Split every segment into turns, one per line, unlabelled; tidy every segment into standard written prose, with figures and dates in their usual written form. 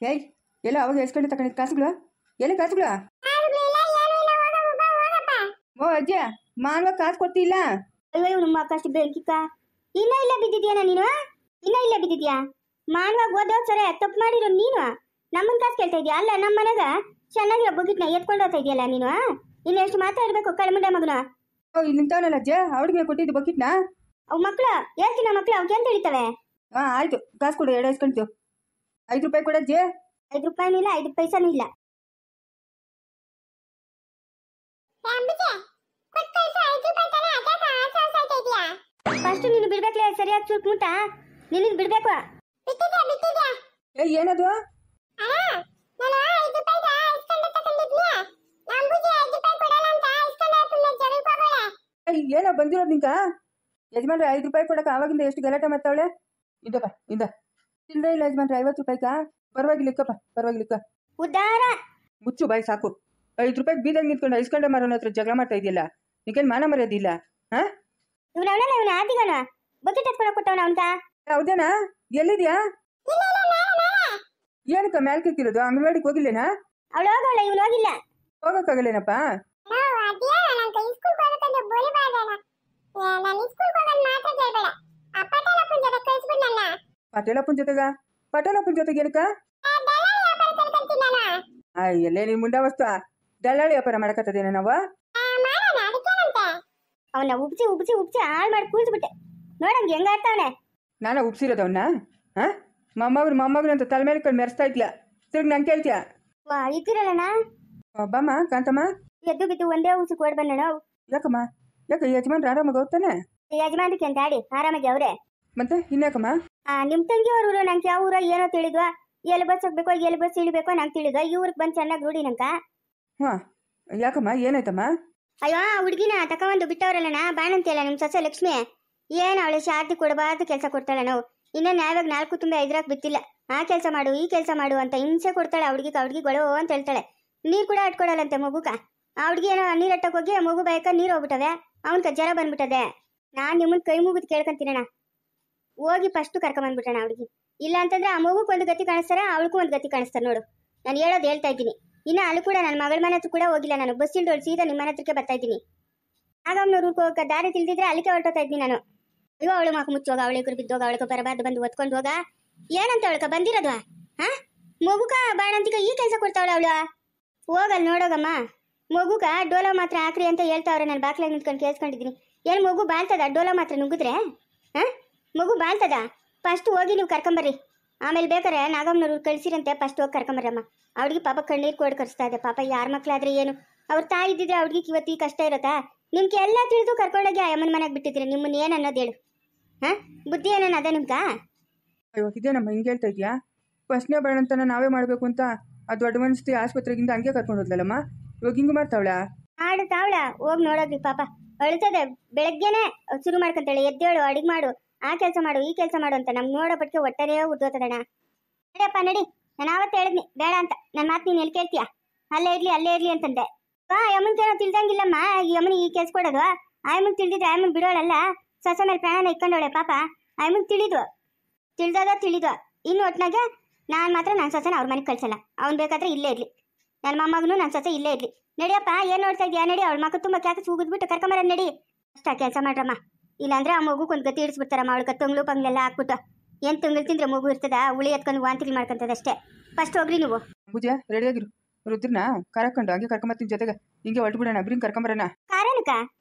ಏಯ್ ಎಲ್ಲ ಅವಾಗ ಎಸ್ಕೊಂಡು ತಗೊಂಡಿದ್ದು ಕಾಸುಗಳು ಎಲ್ಲಿ ಕಾಸುಗಳು? ಓ ಅಜ್ಜ ಮಾನ್ವ ಕಾಸು ಕೊಡ್ತಿಲ್ಲ.
ಅಯ್ಯೋ ನಮ್ಮ ಅಕ್ಕಷ್ಟು ಬೆಂಕಿಕ್ಕ ಇನ್ನ ಇಲ್ಲ ಬಿದ್ದಿದ್ಯಾನ ನೀನು? ಇನ್ನ ಇಲ್ಲ ಬಿದ್ದಿದ್ಯಾ? ಮಾನ್ವಾಗ ಓದೋದ್ ಸರಿ ತಪ್ಪು ಮಾಡಿರೋ ನೀನು ನಮ್ಮನ್ ಕಾಸು ಕೇಳ್ತಾ ಇದೀಯ? ಅಲ್ಲ ನಮ್ಮ ಮನೆಗ ಚೆನ್ನಾಗಿರೋ ಬುಗಿಟ್ನ ಎತ್ಕೊಂಡು ಹೋಗ್ತಾ ಇದೆಯಲ್ಲ ನೀನು. ಇನ್ನೆಷ್ಟು ಮಾತಾಡ್ಬೇಕು ಕಳಮುಂಡೆ ಮಗನ?
ಓ ಇಲ್ಲಿ ನಿಂತವನಲ್ಲ ಅಜ್ಜ ಅವ್ರಿಗೆ ಕೊಟ್ಟಿದ್ದು ಬಕಿಟ್ನಾ?
ಅವ್ ಮಕ್ಳು ಹೇಳ್ತೀನ ಮಕ್ಳು ಅವ್ಕೆ ಅಂತ ಹೇಳಿತವೆ.
ಹಾಂ ಆಯ್ತು ಕಾಸು ಕೊಡು ಎರಡು ಇಸ್ಕೊಂತು. 5 ರೂಪಾಯಿ ಕೊಡಜ್ಜೆ.
5 ರೂಪಾಯಿನೂ ಇಲ್ಲ 5 ಪೈಸಾನೂ ಇಲ್ಲ. ಫಸ್ಟ್ ನೀನು ಬಿಡ್ಬೇಕಲೇ ಸರಿಯಾಗಿ ಚೂಟ್ ಮುಟ್ಟ ನಿನಗೆ ಬಿಡ್ಬೇಕು.
ಏ ಏನದು? ಏನೋ ಬಂದಿರೋದು ನಿಂಕ ಯಜಮಾನ್ರೆ 5 ರೂಪಾಯಿ ಕೊಡಕ್ಕೆ ಆವಾಗಿಂದ ಎಷ್ಟು ಗಲಾಟೆ ಮಾಡ್ತಾವಳೆ. ಇಂದಪ್ಪ ಇಂದ ಚಿಲ್ಲರೆ ಇಲ್ಲ ಯಜಮಾನ್ರೆ 50 ರೂಪಾಯಿಕ ಪರವಾಗಿಲ್ಲಕ್ಕಪ್ಪ ಪರವಾಗಿಲ್ಲಕ್ಕ.
ಉದ್ದಾರ
ಮುಚ್ಚು ಬಾಯಿ ಸಾಕು. 5 ರೂಪಾಯಿ ಬೀದಂಗೆ ನಿಂತ್ಕೊಂಡು ಐಸ್ಕೊಂಡೆ ಮಾರೋನ ಹತ್ರ ಜಗಳ ಮಾಡ್ತಾ ಇದೆಯಲ್ಲ ನಿಂಗೇನು ಮಾನ ಮರ್ಯಾದಿಲ್ಲ? ಹಾ
ಇವನವನಲ್ಲ ಇವನ ಆದಿಗನ ಬಕೆಟ್ ಎತ್ಕೊಳಕ್ ಕೊಟ್ಟವನ ಅವನ್ಕ.
ಹೌದೇನಾ? ಎಲ್ಲಿದ್ಯಾ? ಏನಕ್ಕ ಮ್ಯಾಲ್ ಕಿತ್ತಿರೋದು? ಅಂಗನವಾಡಿಗೆ ಹೋಗಿಲ್ಲೇನಾ?
ಅವಳು ಹೋಗವಳ ಇವನು ಹೋಗಿಲ್ಲ.
ಹೋಗಕ್ಕಾಗಲ್ಲೇನಪ್ಪ? ಪಟೇಲಪ್ಪನ ಜೊತೆಗ? ಪಟೇಲಪ್ಪನ ಜೊತೆಗೆ ಏನಕ್ಕ? ಎಲ್ಲೇ ನಿನ್ ಮುಂಡ ವಸ್ತು ದಲ್ಲಾಳಿ ವ್ಯಾಪಾರ ಮಾಡಕತ್ತದೇನ ನಾವು?
ಅವನ್ನ ಉಬ್ಸಿ ಉಬ್ಸಿ ಉಬ್ಸಿ ಹಾಳು ಮಾಡಿ ಕೂಲ್ಸ್ಬಿಟ್ಟೆ ನೋಡಂಗೆ ಹೆಂಗ ಆಡ್ತಾವನೆ.
ನಾನ ಉಬ್ಸಿರೋದವನ್ನ? ಹಾ ಮೊಮ್ಮಗನ ಅಂತ ತಲೆ ಮೇಲೆ ಕಡೆ ಮೆರೆಸ್ತಾ ಇದ್ಯಾ ತಿರ್ಗಿ ನಂಗೆ ಕೇಳ್ತೀಯ?
ವಾ ಇಕ್ಕಿರಲ್ಲಣ್ಣ
ಬಾಮ್ಮ ಕಾಂತಮ್ಮ
ಎದ್ದು ಬಿದ್ದು ಒಂದೇ ಉಸಿ ಕೊಡ್ ಬಂದ ನಾವು.
ಯಾಕಮ್ಮ ಯಾಕೆ ಯಜಮಾನ್ರು ಆರಾಮಾಗಿ ಹೋಗ್ತಾನೆ?
ಯಜಮಾನ್ರಿಗೆ ಅಂತ ಆಡಿ ಆರಾಮಾಗಿ ಅವ್ರೆ.
ಮತ್ತೆ ಇನ್ಯಾಕಮ್ಮ?
ನಿಮ್ ತಂಗಿ ಅವ್ರ ಊರು ನಂಗೆ ಯಾವ ಊರ ಏನೋ ತಿಳಿದ್ವಾ? ಎಲ್ಲಿ ಬಸ್ ಹೋಗ್ಬೇಕೋ ಎಲ್ಲಿ ಬಸ್ ಇಳಿಬೇಕೋ ನಂಗೆ ತಿಳಿದ್ವಾ? ಈ ಊರಿಗೆ ಬಂದು ಚೆನ್ನಾಗಿ ರೂಢಿ ನಂಕ.
ಹಾ ಯಾಕಮ್ಮ ಏನಾಯ್ತಮ್ಮ?
ಅಯ್ಯೋ ಹುಡುಗಿನ ತಕೊಂಬಂದು ಬಿಟ್ಟವ್ರಲ್ಲಣ್ಣ ಬಾಣಂತಿಯಲ್ಲ ನಿಮ್ ಸೊಸೆ ಲಕ್ಷ್ಮಿ. ಏನ್ ಅವಳೆ ಶಾರ್ತಿ ಕೊಡಬಾರ್ದು ಕೆಲಸ ಕೊಡ್ತಾಳೆ ನಾವು. ಇನ್ನ ನಾವಾಗ 4 ತುಂಬಿ 5 ಬಿತ್ತಿಲ್ಲ. ಆ ಕೆಲಸ ಮಾಡು ಈ ಕೆಲಸ ಮಾಡು ಅಂತ ಹಿಂಸೆ ಕೊಡ್ತಾಳೆ. ಹುಡುಗಿ ಗೊಳೋ ಅಂತ ಹೇಳ್ತಾಳೆ. ನೀರ್ ಕೂಡ ಅಟ್ಕೊಡಲ್ಲಂತೆ ಮಗುಕ. ಆ ಹುಡುಗಿ ಏನೋ ನೀರ್ ಅಟ್ಟಕ್ ಹೋಗಿ ಮಗು ಬಾಯಕ ನೀರ್ ಹೋಗ್ಬಿಟ್ಟವೆ. ಅವನ್ಕ ಜ್ವರ ಬಂದ್ಬಿಟ್ಟದೆ. ನಾನ್ ನಿಮ್ಮನ್ ಕೈ ಮುಗಿದ್ ಕೇಳ್ಕೊಂತೀನಣ್ಣ ಹೋಗಿ ಫಸ್ಟ್ ಕರ್ಕೊಂಬಂದ್ಬಿಟ್ಟಣ ಹುಡುಗಿ. ಇಲ್ಲ ಅಂತಂದ್ರೆ ಆ ಮಗುಕ್ ಒಂದು ಗತಿ ಕಾಣಿಸ್ತಾರ ಅವಳಿಗೂ ಒಂದು ಗತಿ ಕಾಣಿಸ್ತಾರ ನೋಡು. ನಾನು ಹೇಳೋದು ಹೇಳ್ತಾ ಇದ್ದೀನಿ. ಇನ್ನ ಅಲ್ಲಿ ಕೂಡ ನನ್ನ ಮಗಳ ಮನೆ ಹತ್ರ ಕೂಡ ಹೋಗಿಲ್ಲ ನಾನು. ಬಸ್ ಇಲ್ದೋಳು ಸೀದಾ ನಿಮ್ಮ ಮನೆ ಹತ್ರಕ್ಕೆ ಬರ್ತಾ ಇದ್ದೀನಿ. ಆಗಮ್ನವ್ರು ಹೋಗ ದಾರಿ ತಿಳಿದಿದ್ರೆ ಅಲ್ಲಿಗೆ ಹೊರಟೋತಾ ಇದ್ದೀನಿ ನಾನು. ಅಯ್ಯೋ ಅವಳು ಮಕ್ಕ ಮುಚ್ಚೋಗ ಅವಳಿಗೂ ಬಿದ್ದೋಗ ಅವಳಿಗೆ ಬರಬಾರ್ದು ಬಂದು ಒತ್ಕೊಂಡು ಹೋಗ ಏನಂತ ಅವಳಕ ಬಂದಿರೋದ್ವಾ? ಹಾ ಮಗುಕ ಬಾಣಂತಿಕ ಈ ಕೆಲಸ ಕೊಡ್ತಾವಳ ಅವಳು. ಹೋಗಲ್ ನೋಡೋಗಮ್ಮ ಮಗುಕ ಡೋಲೋ ಮಾತ್ರ ಹಾಕ್ರಿ ಅಂತ ಹೇಳ್ತಾವ್ರೆ. ನಾನು ಬಾಕ್ಲಾಗ ನಿಂತ್ಕೊಂಡು ಕೇಳಿಸ್ಕೊಂಡಿದ್ದೀನಿ. ಏನು ಮಗು ಬಾಳ್ತದ ಡೋಲೋ ಮಾತ್ರ ನುಗ್ಗಿದ್ರೆ? ಹಾ ಮಗು ಬಾಳ್ತದ? ಫಸ್ಟ್ ಹೋಗಿ ನೀವು ಕರ್ಕೊಂಬರ್ರಿ. ಆಮೇಲೆ ಬೇಕಾರೆ ನಾಗಮ್ಮನವ್ರು ಕಳ್ಸಿರಂತೆ ಫಸ್ಟ್ ಹೋಗಿ ಕರ್ಕೊಂಬರಮ್ಮ. ಅವ್ಳಿಗೆ ಪಾಪ ಕಣ್ಣೀರು ಕೊಡ್ ಕಳಿಸ್ತಾ ಇದೆ. ಪಾಪ ಯಾರ ಮಕ್ಳಾದ್ರೆ ಏನು ಅವ್ರ ತಾಯಿ ಇದ್ದಿದ್ರೆ ಅವ್ಳಿಗೆ ಇವತ್ತು ಈ ಕಷ್ಟ ಇರತ್ತಾ? ನಿಮ್ಗೆ ಎಲ್ಲ ತಿಳಿದು ಕರ್ಕೊಂಡೋಗಿ ಆ ಅಮ್ಮನ ಮನೆಗೆ ಬಿಟ್ಟಿದ್ರೆ ನಿಮ್ಮನ್ನ ಏನು ಅನ್ನೋದು ಹೇಳು? ಹಾ ಬುದ್ಧಿ ಏನೇನು ಅದ ನಿಮ್ಗ?
ಅಯ್ಯೋ ಇದೇನಮ್ಮ ಹಿಂಗೆ ಹೇಳ್ತಾ ಇದೆಯಾ? ಫಸ್ಟ್ನೇ ಬಾಣಂತನ ನಾವೇ ಮಾಡಬೇಕು ಅಂತ ಆ ದೊಡ್ಡ ಮನಸ್ತಿ ಆಸ್ಪತ್ರೆಗಿಂದ ಹಂಗೆ ಕರ್ಕೊಂಡು ಹೋದ್ಲಲ್ಲಮ್ಮ. ಇವಾಗ ಹಿಂಗೆ ಮಾಡ್ತಾವಳ?
ಆಡುತ್ತಾವಳ ಹೋಗಿ ನೋಡೋದ್ರಿ ಪಾಪ ಅಳ್ತದೆ. ಬೆಳಗ್ಗೆನೆ ಶುರು ಮಾಡ್ಕೊಂತಾಳೆ ಎದ್ದೇಳು ಅಡಿಗೆ ಮಾಡು ಆ ಕೆಲಸ ಮಾಡು ಈ ಕೆಲಸ ಮಾಡು ಅಂತ. ನಮ್ಗೆ ನೋಡೋ ಪಟ್ಟಿಗೆ ಒಟ್ಟನೇ ಉದ್ದೋತದಣ್ಣ. ನಡಿಯಪ್ಪ ನಡಿ. ನಾನು ಆವತ್ತು ಹೇಳಿದ್ನಿ ಬೇಡ ಅಂತ. ನನ್ನ ಮಾತು ನೀನು ಎಲ್ಲಿ ಕೇಳ್ತೀಯ? ಅಲ್ಲೇ ಇರ್ಲಿ ಅಂತಂದೆ. ಯಮ್ಮನ್ ಕೇಳೋ ತಿಳ್ದಂಗಿಲ್ಲಮ್ಮ ಈ ಯಮ್ಮನ ಈ ಕೆಲ್ಸ ಕೊಡೋದು. ಆಯಮ್ಮನ್ ತಿಳಿದಿದ್ರೆ ಆಯಮ್ಮನ್ ಬಿಡೋಳಲ್ಲ. ಸೊಸ ಮೇಲೆ ಪ್ರಾಣನ ಇಕ್ಕೊಂಡವಳೆ ಪಾಪ. ಆಯಮ್ಮನ್ ತಿಳಿದ್ವ ಇನ್ನು ಒಟ್ನಾಗೆ ನಾನು ಮಾತ್ರ ನನ್ನ ಸೊಸೆನ ಅವ್ರ ಮನೆಗೆ ಕಳ್ಸಲ್ಲ. ಅವ್ನು ಬೇಕಾದ್ರೆ ಇಲ್ಲೇ ಇರ್ಲಿ. ನನ್ನ ಮೊಮ್ಮಗನು ನನ್ನ ಸೊಸೆ ಇಲ್ಲೇ ಇರ್ಲಿ. ನಡಿಯಪ್ಪ ಏನು ನೋಡ್ತಾ ಇದೆಯಾ? ನಡಿ. ಅವಳ ಮಕ್ಕ ತುಂಬ ಕ್ಯಾಕ ಸೂಗಿದ್ಬಿಟ್ಟು ಕರ್ಕೊಂಬರ ನಡಿ. ಅಷ್ಟ ಕೆಲಸ ಮಾಡ್ರಮ್ಮ. ಇಲ್ಲಾಂದ್ರೆ ಆ ಮಗುಗೆ ಒಂದು ಗತಿ ಇಡಿಸ್ಬಿಡ್ತಾರಮ್ಮ. ಅವಳಿಗೆ ತುಂಗ್ಳು ಪಂಗ್ಲೆಲ್ಲ ಹಾಕ್ಬಿಟ್ಟು ಏನು ತುಂಗ್ಳು ತಿಂದ್ರೆ ಮಗು ಇರ್ತದ ಹುಳಿ ಎತ್ಕೊಂಡು ವಾಂತಿಲಿ ಮಾಡ್ಕೊಂತದಷ್ಟೇ. ಫಸ್ಟ್ ಹೋಗ್ರಿ ನೀವು.
ಪೂಜೆ ರೆಡಿಯಾಗಿರು. ರುದ್ರನ ಕರ್ಕೊಂಡು ಹಂಗೆ ಕರ್ಕೊಂಬತ್ತೀನಿ ಜೊತೆಗೆ ಹಿಂಗೆ ಹೊರಟು ಬಿಡೋಣ. ಬಿರಿಂಗ್ ಕರ್ಕೊಂಬರೋಣ.
ಕಾರಣಕ್ಕ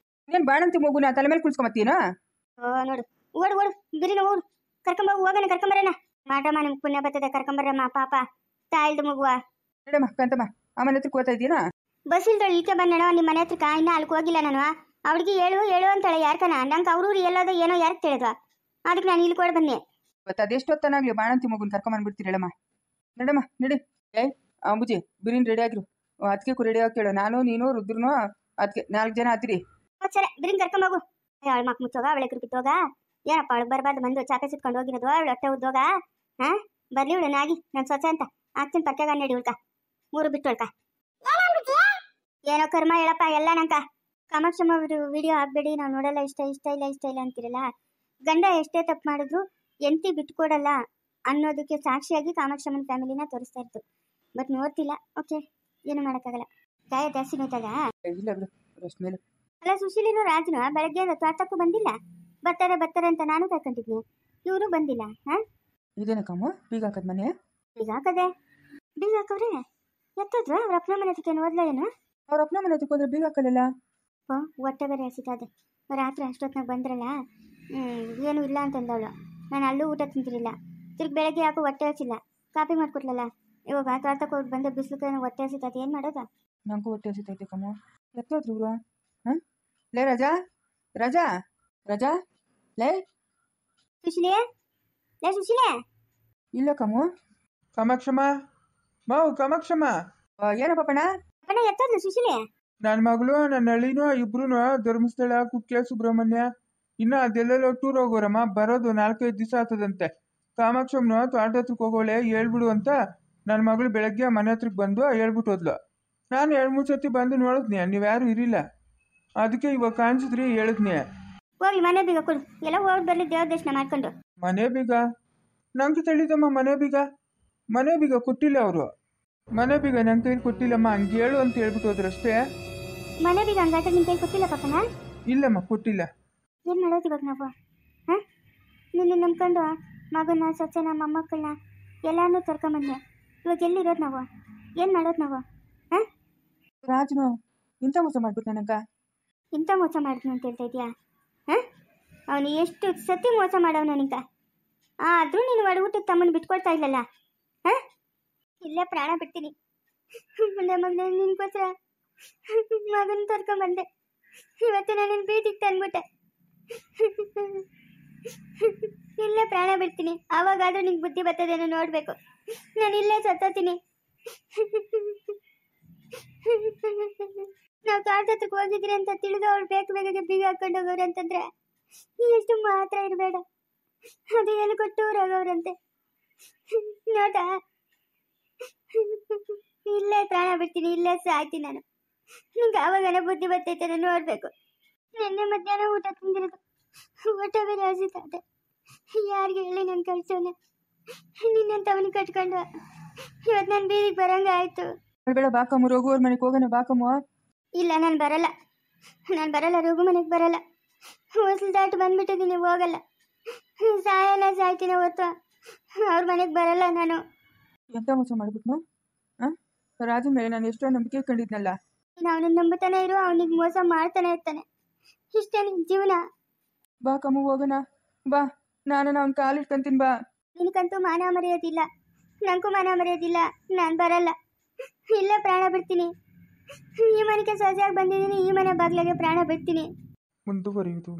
ಏನು ಬಾಣಂತಿ ಮಗುನ ತಲೆ ಮೇಲೆ ಕುಳ್ಸ್ಕೊಂಬತ್ತೀನೋ?
ನೋಡು ಓಡು ಬಿರಿನ ಓಡು ಹೋಗೋಣ ಕರ್ಕೊಂಬರೋಣ. ಮಾಡ್ರಮ್ಮ ನಿಮ್ಗೆ ಪುಣ್ಯ ಬರ್ತದೆ ಕರ್ಕೊಂಬರಮ್ಮ. ಪಾಪ ತಾಯಿಲ್ದು ಮಗುವ.
ನಡಮ್ಮ ಕಾಂತಮ್ಮ ಆಮನೆ ಹತ್ರಕ್ಕೆ ಹೋಗ್ತಾ ಇದ್ದೀನಾ?
ಬಸ್ ಇಲ್ದಳು ಈಕೆ ಬಂದಣ ನಿಮ್ಮ ಮನೆ ಹತ್ರಕ್ಕ. ಇನ್ನ ಅಲ್ಲಿಗೆ ಹೋಗಿಲ್ಲ ನಾನು. ಅವಳಿಗೆ ಹೇಳು ಅಂತಾಳೆ. ಯಾರ್ಕನ ನಂಗೆ ಅವ್ರೂರು ಎಲ್ಲೋದೋ ಏನೋ ಯಾರಿಗೆ ತಿಳಿದ್ವಾ? ಅದಕ್ಕೆ ನಾನು ಇಲ್ಲಿ ಕೊಡ್ ಬನ್ನಿ.
ಇವತ್ತು ಅದೆಷ್ಟೊತ್ತನಾಗ್ಲಿ ಬಾಣಂತಿ ಮಗುನ ಕರ್ಕೊಂಬಂದ್ಬಿಡ್ತೀರಳಮ್ಮ. ನಡಮ್ಮ ನಡಿ. ಅಂಬುಜಿ ಬಿರಿನ್ ರೆಡಿ ಆಗಿರು. ಅದಕ್ಕೆ ರೆಡಿ ಆಗಿ ಕೇಳು. ನಾನು ನೀನು ರುದ್ರನು ಅದಕ್ಕೆ 4 ಜನ ಹತ್ತಿರಿ.
ಸರಿ ಬಿರಿನ್ ಕರ್ಕೊಂಬೋಗು. ಅವಳ ಮಕ್ ಮುಚ್ಚೋಗ ಅವಳೆ ಕೃಪಿತ್ತೋಗ ಏನಪ್ಪ ಅವಳಿಗೆ ಬರಬಾರ್ದು ಬಂದು ಚಾಕ ಸಿಟ್ಕೊಂಡು ಹೋಗಿರೋದು. ಅವಳು ಹೊಟ್ಟೆ ಉದ್ದೋಗ ಬರ್ಲಿ ಇವಳು ನಾಗಿ ನನ್ನ ಸ್ವಚ್ಛ ಅಂತ ಆಗ್ತೀನಿ ಪಕ್ಕಾಗ ನಡಿ ಉಳ್ಕ 3 ಬಿಟ್ಟು ಉಳ್ಕ. ಏನೋ ಕರ್ಮ ಹೇಳಪ್ಪ ಎಲ್ಲ ನಂಕ. ಕಾಮಾಕ್ಷಮ್ಮ ವಿಡಿಯೋ ಹಾಕ್ಬೇಡಿ ನಾವು ನೋಡಲ್ಲ ಇಷ್ಟ ಇಲ್ಲ ಅಂತಿರಲ್ಲ. ಗಂಡ ಎಷ್ಟೇ ತಪ್ಪು ಮಾಡಿದ್ರು ಎಂತಿ ಬಿಟ್ಕೊಡಲ್ಲ. ಅನ್ನೋದಕ್ಕೆ ಸಾಕ್ಷಿಯಾಗಿ ಕಾಮಾಕ್ಷಮ್ಮನ ಫ್ಯಾಮಿಲಿನ ತೋರಿಸ್ತಾ ಇತ್ತು. ಬಟ್ ನೋಡ್ತಿಲ್ಲ. ಓಕೆ, ಏನು ಮಾಡೋಕ್ಕಾಗಲ್ಲ. ಗಾಯ ಜಾಸ್ತಿ ನೋಯ್ತಾಗ?
ಇಲ್ಲ ಬಿಡು, ಅಷ್ಟು ಮೇಲೆ.
ಅಲ್ಲ, ಸುಶೀಲಿನೂ ರಾಜನು ಬೆಳಗ್ಗೆಯಿಂದ ತೋಟಕ್ಕೂ ಬಂದಿಲ್ಲ. ಬರ್ತಾರೆ ಅಂತ ನಾನು ಕಾಯ್ಕೊಂಡಿದ್ನಿ, ಇವರು ಬಂದಿಲ್ಲ.
ಇದೇನಕ್ಕಮ್ಮ ಬೀಗ ಹಾಕದ್ ಮನೆ?
ಬೀಗ ಹಾಕದೆ? ಬೀಗ ಹಾಕವ್ರೆ ಎತ್ತದ್ರು? ಅವ್ರ ಅಪ್ಪನ ಮನೆ ಹತ್ರಕ್ಕೆ ಓದ್ಲ ಏನು?
ಅವ್ರ ಅಪ್ಪನ ಮನೆ ಹತ್ರಕ್ಕೆ ಹೋದ್ರೆ ಬೀಗ ಹಾಕಲ್ಲ.
ಹೊಟ್ಟೆ ಬೇರೆ ಹಸಿತದೆ. ರಾತ್ರಿ ಅಷ್ಟೊತ್ತಿನಾಗ ಬಂದ್ರಲ್ಲ, ಏನೂ ಇಲ್ಲ ಅಂತಂದವಳು. ನಾನು ಅಲ್ಲೂ ಊಟ ತಿಂತಿರಲಿಲ್ಲ. ತಿರ್ಗಿ ಬೆಳಗ್ಗೆ ಯಾಕೋ ಹೊಟ್ಟೆ ಹಸಿಲ್ಲ, ಕಾಪಿ ಮಾಡ್ಕೊಟ್ಲಲ್ಲ. ಇವಾಗ ತೋಟಕ್ಕೆ ಹೋಗಿ ಬಂದು ಬಿಸಿಲು ಹೊಟ್ಟೆ ಹಸಿತದೆ, ಏನು ಮಾಡೋದು?
ನಂಗೂ ಹೊಟ್ಟೆ ಹಸಿತೈತೆ ಕಮ್ಮ. ಎತ್ತೋದ್ರು ಇವ್ರು? ಲೇ ರಾಜಾ, ರಾಜಾ, ರಾಜಾ, ಲೇ
ಸುಶೀಲೇ, ಲೇ ಸುಶೀಲೇ.
ಇಲ್ಲ ಕಮ್ಮು.
ಕಾಮಾಕ್ಷಮ್ಮ, ಮಾವು ಕಾಮಾಕ್ಷಮ್ಮ.
ಏನಪ್ಪ ಪಣ?
ಅಪ್ಪನ ಎತ್ತೋದ್ಲು ಸುಶೀಲೇ?
ನನ್ನ ಮಗಳು ನನ್ನ ಹಳ್ಳಿನೂ ಇಬ್ರು ಧರ್ಮಸ್ಥಳ, ಕುಕ್ಕೆ, ಸುಬ್ರಹ್ಮಣ್ಯ, ಇನ್ನು ಅದೆಲ್ಲೆಲ್ಲೋ ಟೂರ್ ಹೋಗೋರಮ್ಮ. ಬರೋದು 4-5 ದಿವಸ ಆಗ್ತದಂತೆ. ಕಾಮಾಕ್ಷಮ್ಮನ ತೋಟದ ಹತ್ರಕ್ಕೆ ಹೋಗೋಳೆ ಹೇಳ್ಬಿಡು ಅಂತ ನನ್ನ ಮಗಳು ಬೆಳಗ್ಗೆ ಮನೆ ಹತ್ರಕ್ಕೆ ಬಂದು ಹೇಳ್ಬಿಟ್ಟು ಹೋದ್ಲು. ನಾನು 2-3 ಸತಿ ಬಂದು ನೋಡಿದ್ನಿ, ನೀವ್ಯಾರು ಇರಿಲ್ಲ. ಅದಕ್ಕೆ ಇವಾಗ ಕಾಣಿಸಿದ್ರಿ ಹೇಳಿದ್ನಿ.
ಹೋಗ್ಲಿ, ಮನೆ ಬೀಗ ಕೊಡು. ಎಲ್ಲ ಹೋಗಿ ಬರ್ಲಿ, ದೇವ್ರ ದರ್ಶನ ಮಾಡ್ಕೊಂಡು.
ಮನೆ ಬೀಗ ನಂಗೆ ತಿಳಿದಮ್ಮ. ಮನೆ ಬೀಗ ಕೊಟ್ಟಿಲ್ಲ ಅವರು. ಮನೆ ಬೀಗ ನನ್ನ ಕೈಲಿ ಕೊಟ್ಟಿಲ್ಲಮ್ಮ. ಹಂಗೆ ಹೇಳು ಅಂತ ಹೇಳ್ಬಿಟ್ಟು ಹೋದ್ರಷ್ಟೇ.
ಮನೆ ಬೀಗ ಹಂಗಾದ್ರೆ ನಿನ್ನ ಕೈ ಕೊಟ್ಟಿಲ್ಲ ಪಾಪನ?
ಇಲ್ಲಮ್ಮ, ಕೊಟ್ಟಿಲ್ಲ.
ಏನು ಮಾಡೋದು ಇವಾಗ ನಾವು? ನಿನ್ನ ನಂಬ್ಕೊಂಡು ಮಗನ, ಸೊಸೆನ, ಮೊಮ್ಮಕ್ಕಳನ್ನ ಎಲ್ಲಾನು ತರ್ಕೊಂಬಂದೆ. ಇವಾಗ ಎಲ್ಲಿರೋದು ನಾವು? ಏನು ಮಾಡೋದು ನಾವು?
ರಾಜನು ಇಂಥ ಮೋಸ ಮಾಡ್ಬಿಟ್ಟು ನನಗ.
ಇಂಥ ಮೋಸ ಮಾಡಿದ್ನು ಅಂತ ಹೇಳ್ತಾ ಇದೆಯಾ? ಅವನು ಎಷ್ಟು ಸತಿ ಮೋಸ ಮಾಡವನು ನಿಂಕ. ಆದರೂ ನೀನು ಒಡಗುಟ್ಟಿಗೆ ತಮ್ಮನ್ನು ಬಿಟ್ಕೊಳ್ತಾ ಇಲ್ಲಲ್ಲ. ಇಲ್ಲೇ ಪ್ರಾಣ ಬಿಡ್ತೀನಿ. ಮುಂದೆ ಮಗನ ನಿನ್ಗೋಸ್ಕರ ಮಗನ ತರ್ಕೊಂಬಂದೆ. ಇವತ್ತು ನಾನು ಬೀದಿಗೆ ತಂದ್ಬಿಟ್ಟೆ. ಇಲ್ಲೇ ಪ್ರಾಣ ಬಿಡ್ತೀನಿ. ಆವಾಗಾದ್ರೂ ನಿಂಗೆ ಬುದ್ಧಿ ಬರ್ತದೇನೋ ನೋಡಬೇಕು. ನಾನು ಇಲ್ಲೇ ಸತ್ತೋತೀನಿ. ನಾವು ತೋಟಕ್ಕೆ ಹೋಗಿದ್ರಿ ಅಂತ ತಿಳಿದು ಅವಳು ಬೇಗ ಬೀಗ ಹಾಕೊಂಡು ಹೋಗೋರು ಅಂತಂದ್ರೆ ಎಷ್ಟು ಮಾತ್ರ ಇರಬೇಡ. ಅದು ಏನು ಕೊಟ್ಟು ಹೋಗೋರಂತೆ ನೋಟ. ಇಲ್ಲೇ ಪ್ರಾಣ ಬಿಡ್ತೀನಿ, ಇಲ್ಲೇ ಸಾಯ್ತೀನಿ ನಾನು. ನಿಂಗೆ ಆವಾಗನೇ ಬುದ್ಧಿ ಬರ್ತೈತೆ ನಾನು ನೋಡ್ಬೇಕು. ನಿನ್ನೆ ಮಧ್ಯಾಹ್ನ ಊಟ ತಿಂದಿರೋದು, ಊಟ ಬೇರೆ ಹಸಿತಾದೆ. ಯಾರಿಗೆ ಹೇಳಿ ನನ್ನ ಕಳ್ಸೋನೆ? ನಿನ್ನಂತವನು ಕಟ್ಕೊಂಡು ಇವತ್ತು ನಾನು ಬೀದಿಗೆ ಬರಂಗ ಆಯ್ತು.
ಬೇಡ ಬಾಕಮ್ಮ, ರಘುವ್ರ ಮನೆಗೆ ಹೋಗೋಣ ಬಾಕಮ್ಮ.
ಇಲ್ಲ, ನಾನು ಬರಲ್ಲ. ರಘು ಮನೆಗೆ ಬರಲ್ಲ. ಹೊಸಲು ದಾಟು ಬಂದ್ಬಿಟ್ಟಿದ್ದೀನಿ, ಹೋಗಲ್ಲ. ಸಾಯ್ತೀನಿ ಹೊತ್ತು ಅವ್ರ ಮನೆಗೆ ಬರಲ್ಲ ನಾನು.
ಎಂತ ಮೋಸ ಮಾಡ್ಬಿಟ್ನು? ರಾಜನ ಮೇಲೆ ನಾನು ಎಷ್ಟೋ ನಂಬಿಕೆ ಕಂಡಿದ್ನಲ್ಲ.
ಅವನನ್ನು ನಂಬುತ್ತಾನೆ ಇರು, ಅವನಿಗೆ ಮೋಸ ಮಾಡ್ತಾನೆ ಇರ್ತಾನೆ. ಇಷ್ಟೇ ನಿನ್ನ ಜೀವನ.
ಬಾಕಮ್ಮ ಹೋಗೋಣ ಬಾ. ನಾನು ಅವ್ನ ಕಾಲಿಟ್ಕೊಂತೀನಿ ಬಾ.
ನಿನಗಂತೂ ಮಾನ ಮರೆಯೋದಿಲ್ಲ, ನನಗೂ ಮಾನ ಮರೆಯೋದಿಲ್ಲ. ನಾನು ಬರಲ್ಲ. ಇಲ್ಲೇ ಪ್ರಾಣ ಬಿಡ್ತೀನಿ. ಈ ಮನೆಗೆ ಸಹಜವಾಗಿ ಬಂದಿದ್ದೀನಿ, ಈ ಮನೆ ಬಾಗಿಲಿಗೆ ಪ್ರಾಣ ಬಿಡ್ತೀನಿ.
ಮುಂದುವರಿಯುವುದು.